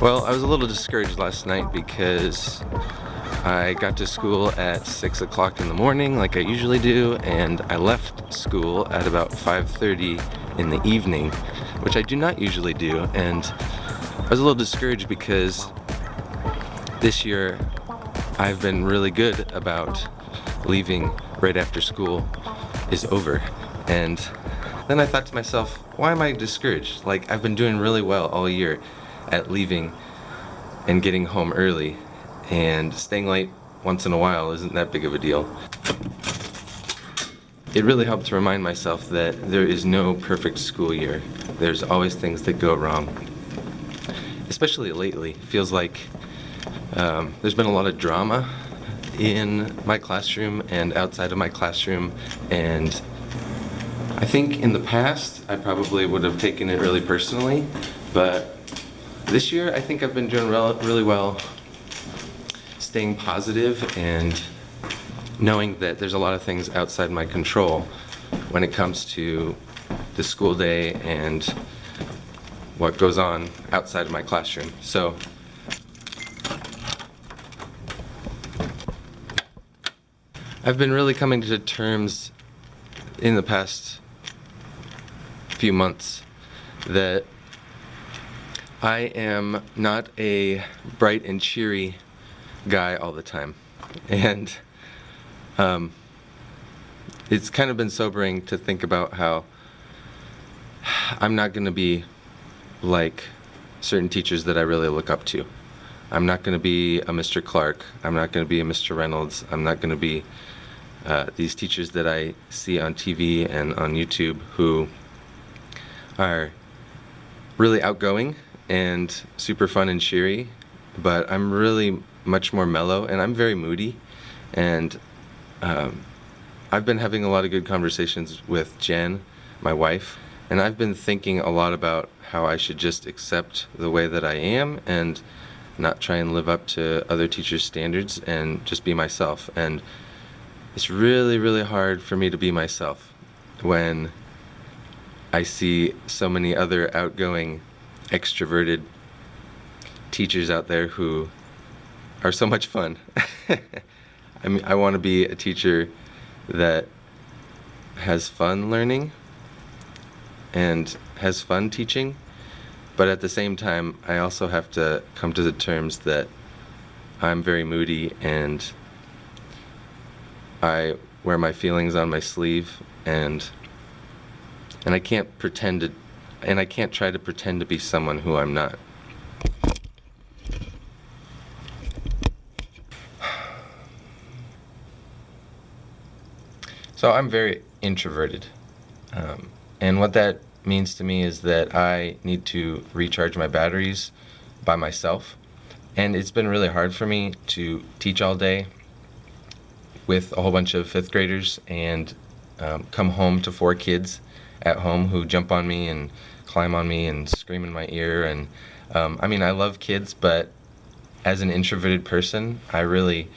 Well, I was a little discouraged last night because I got to school at 6 o'clock in the morning like I usually do, and I left school at about 5:30 in the evening, which I do not usually do, and I was a little discouraged because this year I've been really good about leaving right after school is over. And then I thought to myself, why am I discouraged? Like, I've been doing really well all year at leaving and getting home early, and staying late once in a while isn't that big of a deal. It really helped to remind myself that there is no perfect school year. There's always things that go wrong. Especially lately, it feels like there's been a lot of drama in my classroom and outside of my classroom, and I think in the past I probably would have taken it really personally, but this year I think I've been doing really well staying positive and knowing that there's a lot of things outside my control when it comes to the school day and what goes on outside of my classroom. So I've been really coming to terms in the past few months that I am not a bright and cheery guy all the time. And it's kind of been sobering to think about how I'm not going to be like certain teachers that I really look up to. I'm not going to be a Mr. Clark. I'm not going to be a Mr. Reynolds. I'm not going to be these teachers that I see on TV and on YouTube who are really outgoing and super fun and cheery, but I'm really much more mellow, and I'm very moody. And I've been having a lot of good conversations with Jen, my wife, and I've been thinking a lot about how I should just accept the way that I am and not try and live up to other teachers' standards and just be myself. And it's really, really hard for me to be myself when I see so many other outgoing, extroverted teachers out there who are so much fun. I mean, I want to be a teacher that has fun learning and has fun teaching, but at the same time, I also have to come to the terms that I'm very moody and I wear my feelings on my sleeve, and I can't pretend to, and I can't try to pretend to be someone who I'm not. So I'm very introverted, and what that means to me is that I need to recharge my batteries by myself, and it's been really hard for me to teach all day with a whole bunch of fifth graders and come home to 4 kids at home who jump on me and climb on me and scream in my ear. And I mean, I love kids, but as an introverted person, I really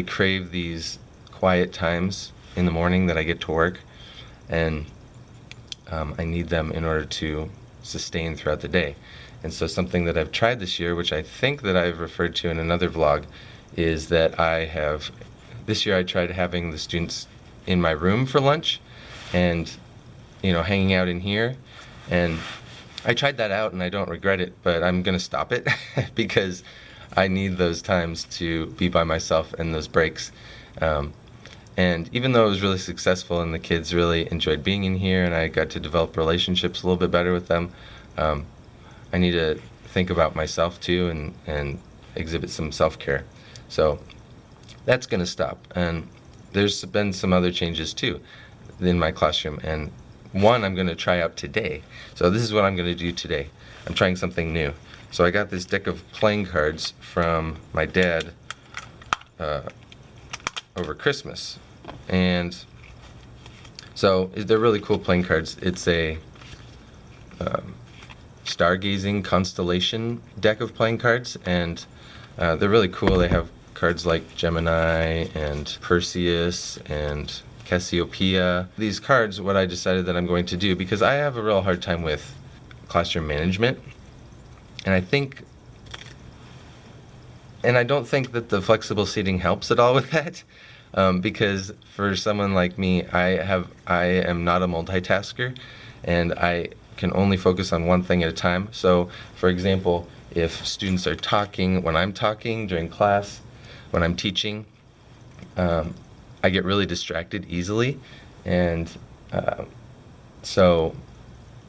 crave these quiet times in the morning that I get to work, and I need them in order to sustain throughout the day. And so something that I've tried this year, which I think that I've referred to in another vlog, is that this year I tried having the students in my room for lunch and, hanging out in here. And I tried that out and I don't regret it, but I'm going to stop it because I need those times to be by myself and those breaks. And even though it was really successful and the kids really enjoyed being in here and I got to develop relationships a little bit better with them, I need to think about myself too and exhibit some self-care. So that's going to stop. And there's been some other changes too in my classroom, and one I'm going to try out today. So this is what I'm going to do today. I'm trying something new. So I got this deck of playing cards from my dad over Christmas, and so they're really cool playing cards. It's a stargazing constellation deck of playing cards, and they're really cool. They have cards like Gemini and Perseus and Cassiopeia. These cards, what I decided that I'm going to do, because I have a real hard time with classroom management, and I think And I don't think that the flexible seating helps at all with that, because for someone like me, I am not a multitasker, and I can only focus on one thing at a time. So, for example, if students are talking when I'm talking during class, when I'm teaching, I get really distracted easily, and so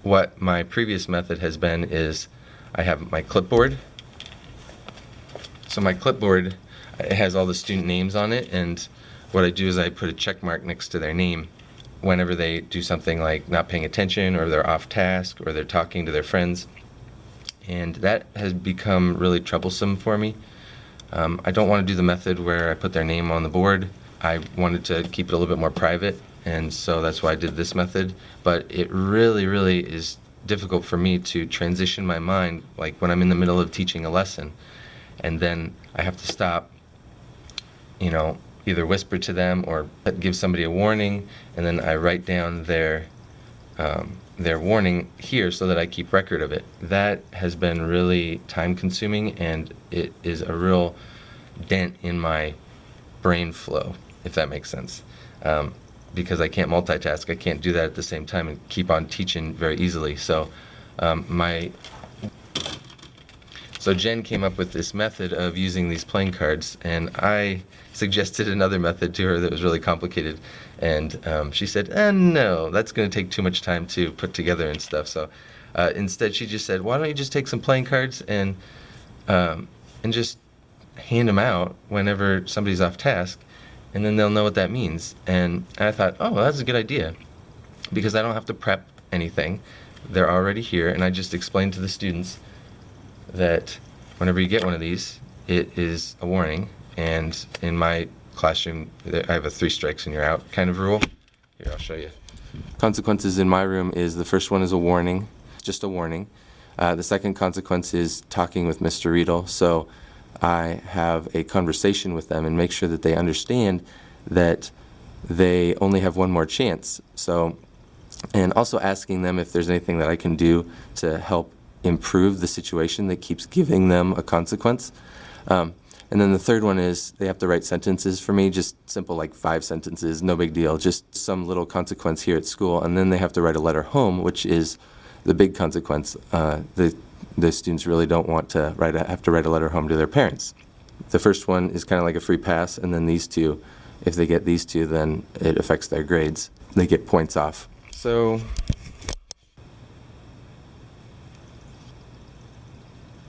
what my previous method has been is I have my clipboard. So my clipboard, it has all the student names on it, and what I do is I put a check mark next to their name whenever they do something like not paying attention, or they're off task, or they're talking to their friends. And that has become really troublesome for me. I don't want to do the method where I put their name on the board. I wanted to keep it a little bit more private, and so that's why I did this method. But it really, really is difficult for me to transition my mind, like when I'm in the middle of teaching a lesson, and then I have to stop, either whisper to them or give somebody a warning, and then I write down their warning here so that I keep record of it. That has been really time consuming, and it is a real dent in my brain flow, if that makes sense. Because I can't multitask. I can't do that at the same time and keep on teaching very easily. So so Jen came up with this method of using these playing cards, and I suggested another method to her that was really complicated, and she said, no, that's going to take too much time to put together and stuff. So instead she just said, why don't you just take some playing cards and just hand them out whenever somebody's off task, and then they'll know what that means. And I thought, oh, well, that's a good idea, because I don't have to prep anything. They're already here, and I just explained to the students that whenever you get one of these, it is a warning. And in my classroom, I have a 3 strikes and you're out kind of rule. Here, I'll show you. Consequences in my room is, the first one is a warning, just a warning. The second consequence is talking with Mr. Riedl. So I have a conversation with them and make sure that they understand that they only have one more chance. So, and also asking them if there's anything that I can do to help improve the situation that keeps giving them a consequence. And then the third one is they have to write sentences for me, just simple, like 5 sentences, no big deal, just some little consequence here at school. And then they have to write a letter home, which is the big consequence. The students really don't want to have to write a letter home to their parents. The first one is kind of like a free pass, and then these two, if they get these two, then it affects their grades. They get points off. So,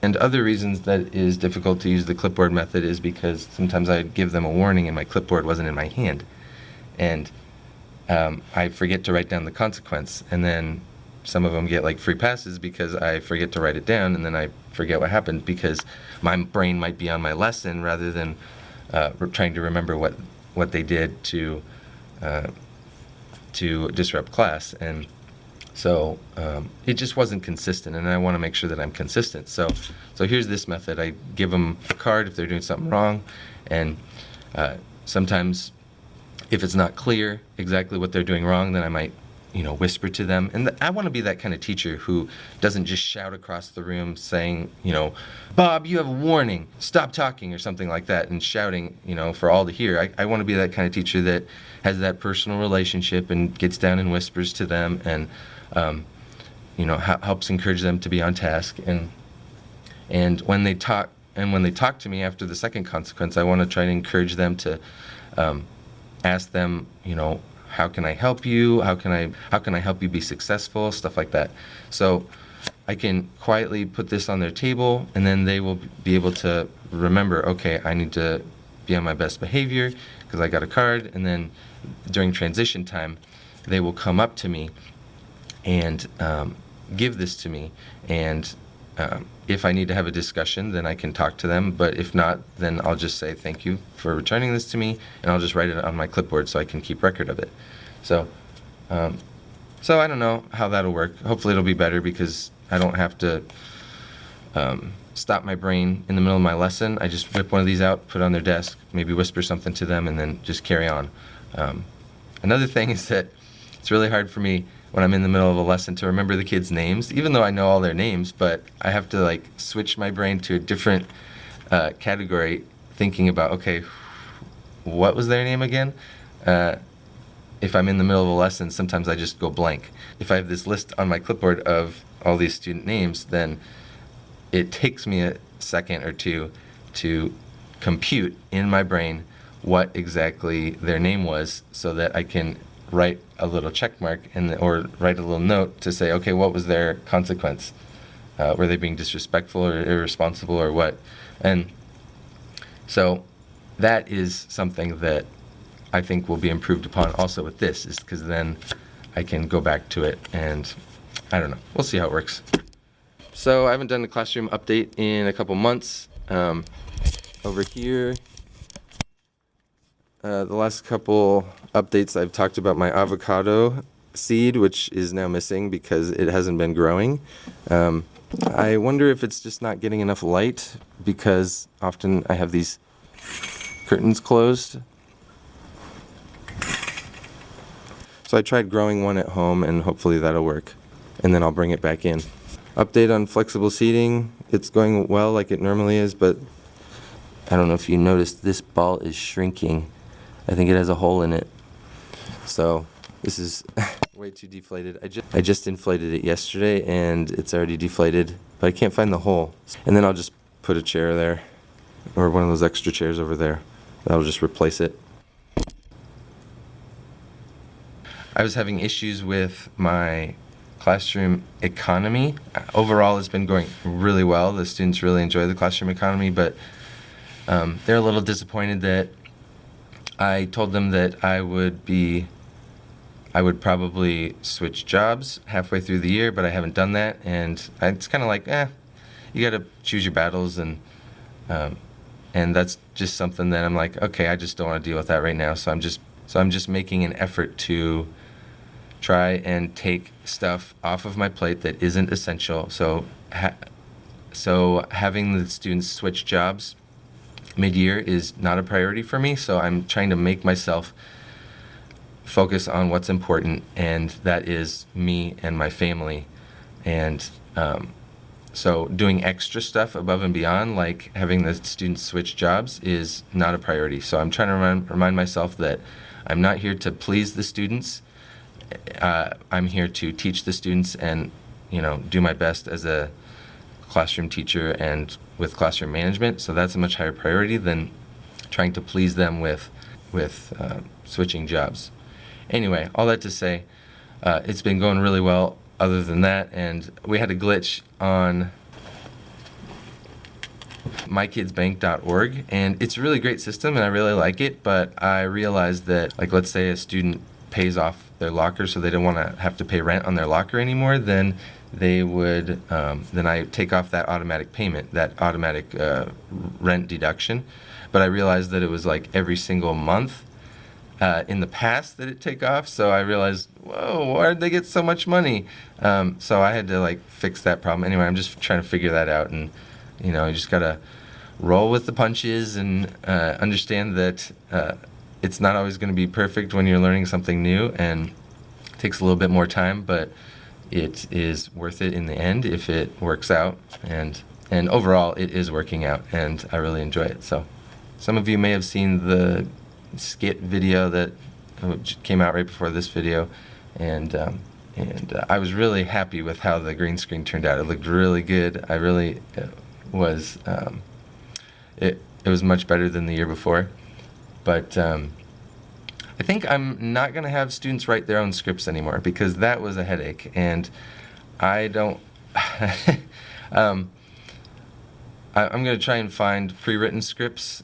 and other reasons that it is difficult to use the clipboard method is because sometimes I'd give them a warning and my clipboard wasn't in my hand. And I forget to write down the consequence, and then some of them get like free passes because I forget to write it down, and then I forget what happened because my brain might be on my lesson rather than trying to remember what they did to disrupt class. And so it just wasn't consistent, and I want to make sure that I'm consistent. So here's this method. I give them a card if they're doing something wrong, and sometimes if it's not clear exactly what they're doing wrong, then I might whisper to them. And I want to be that kind of teacher who doesn't just shout across the room saying, Bob, you have a warning, stop talking, or something like that, and shouting, for all to hear. I want to be that kind of teacher that has that personal relationship and gets down and whispers to them, and helps encourage them to be on task. And when they talk to me after the second consequence, I want to try to encourage them to ask them, how can I help you? How can I help you be successful? Stuff like that. So I can quietly put this on their table, and then they will be able to remember, okay, I need to be on my best behavior because I got a card. And then during transition time, they will come up to me and give this to me. And if I need to have a discussion, then I can talk to them. But if not, then I'll just say thank you for returning this to me, and I'll just write it on my clipboard so I can keep record of it. So I don't know how that'll work. Hopefully it'll be better because I don't have to stop my brain in the middle of my lesson. I just whip one of these out, put it on their desk, maybe whisper something to them, and then just carry on. Another thing is that it's really hard for me when I'm in the middle of a lesson to remember the kids' names, even though I know all their names, but I have to switch my brain to a different category, thinking about, okay, what was their name again? If I'm in the middle of a lesson, sometimes I just go blank. If I have this list on my clipboard of all these student names, then it takes me a second or two to compute in my brain what exactly their name was, so that I can write a little check mark or write a little note to say, okay, what was their consequence? Were they being disrespectful or irresponsible or what? And so that is something that I think will be improved upon also with this, is because then I can go back to it, and I don't know. We'll see how it works. So I haven't done a classroom update in a couple months. Over here, the last couple updates I've talked about my avocado seed, which is now missing because it hasn't been growing. I wonder if it's just not getting enough light, because often I have these curtains closed. So I tried growing one at home, and hopefully that'll work. And then I'll bring it back in. Update on flexible seating. It's going well like it normally is, but I don't know if you noticed, this ball is shrinking. I think it has a hole in it. So this is way too deflated. I just inflated it yesterday, and it's already deflated, but I can't find the hole. And then I'll just put a chair there, or one of those extra chairs over there. That'll just replace it. I was having issues with my classroom economy. Overall, it's been going really well. The students really enjoy the classroom economy, but they're a little disappointed that I told them that I would probably switch jobs halfway through the year, but I haven't done that, and it's kind of like, you got to choose your battles, and that's just something that I'm like, okay, I just don't want to deal with that right now. So I'm just making an effort to try and take stuff off of my plate that isn't essential. So having the students switch jobs mid-year is not a priority for me. So I'm trying to make myself focus on what's important, and that is me and my family. And so doing extra stuff above and beyond, like having the students switch jobs, is not a priority. So I'm trying to remind myself that I'm not here to please the students. I'm here to teach the students and, do my best as a classroom teacher and with classroom management. So that's a much higher priority than trying to please them with switching jobs. Anyway, all that to say, it's been going really well other than that, and we had a glitch on mykidsbank.org, and it's a really great system, and I really like it, but I realized that, like, let's say a student pays off their locker, so they don't want to have to pay rent on their locker anymore, then they would, then I take off that automatic payment, that automatic rent deduction. But I realized that it was like every single month in the past that it take off, so I realized, whoa, why did they get so much money? So I had to fix that problem. Anyway, I'm just trying to figure that out, and you just gotta roll with the punches and understand that it's not always going to be perfect when you're learning something new, and it takes a little bit more time, but it is worth it in the end if it works out, and overall it is working out, and I really enjoy it. So some of you may have seen the skit video that came out right before this video, and I was really happy with how the green screen turned out. It looked really good. I really was it was much better than the year before. But I think I'm not going to have students write their own scripts anymore, because that was a headache, and I don't I'm going to try and find pre-written scripts,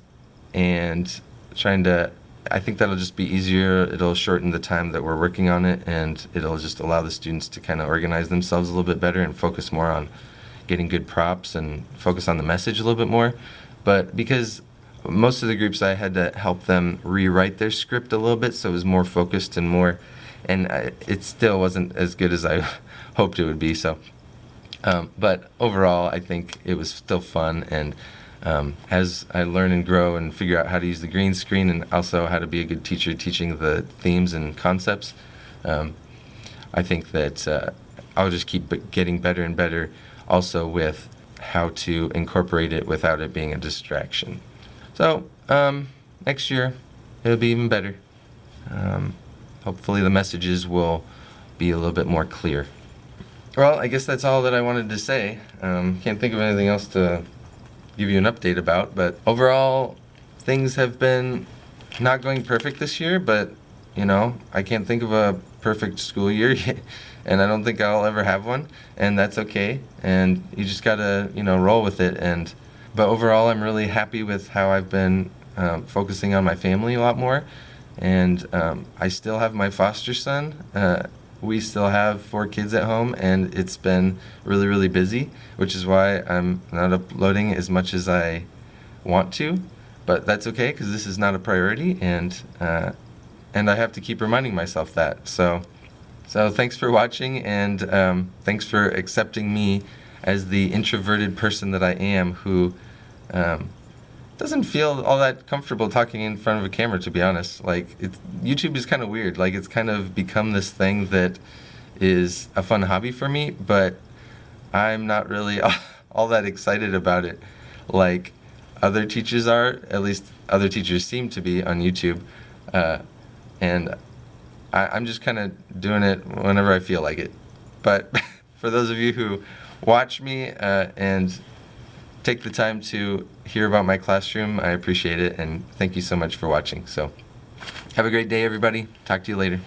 and I think that'll just be easier. It'll shorten the time that we're working on it, and it'll just allow the students to kind of organize themselves a little bit better and focus more on getting good props and focus on the message a little bit more. But because most of the groups, I had to help them rewrite their script a little bit, so it was more focused and more, and it still wasn't as good as I hoped it would be. So, but overall, I think it was still fun, and as I learn and grow and figure out how to use the green screen, and also how to be a good teacher teaching the themes and concepts, I think that I'll just keep getting better and better, also with how to incorporate it without it being a distraction. So next year it'll be even better. Hopefully the messages will be a little bit more clear. Well, I guess that's all that I wanted to say. Can't think of anything else to give you an update about, but overall things have been not going perfect this year, but I can't think of a perfect school year and I don't think I'll ever have one, and that's okay, and you just gotta roll with it. But overall I'm really happy with how I've been focusing on my family a lot more, and I still have my foster son. We still have 4 kids at home, and it's been really, really busy, which is why I'm not uploading as much as I want to, but that's okay because this is not a priority, and I have to keep reminding myself that. So thanks for watching, and thanks for accepting me as the introverted person that I am, who doesn't feel all that comfortable talking in front of a camera, to be honest. Like, YouTube is kind of weird. Like, it's kind of become this thing that is a fun hobby for me, but I'm not really all that excited about it like other teachers are. At least other teachers seem to be on YouTube, and I'm just kind of doing it whenever I feel like it. But for those of you who watch me and take the time to hear about my classroom, I appreciate it, and thank you so much for watching. So have a great day, everybody. Talk to you later.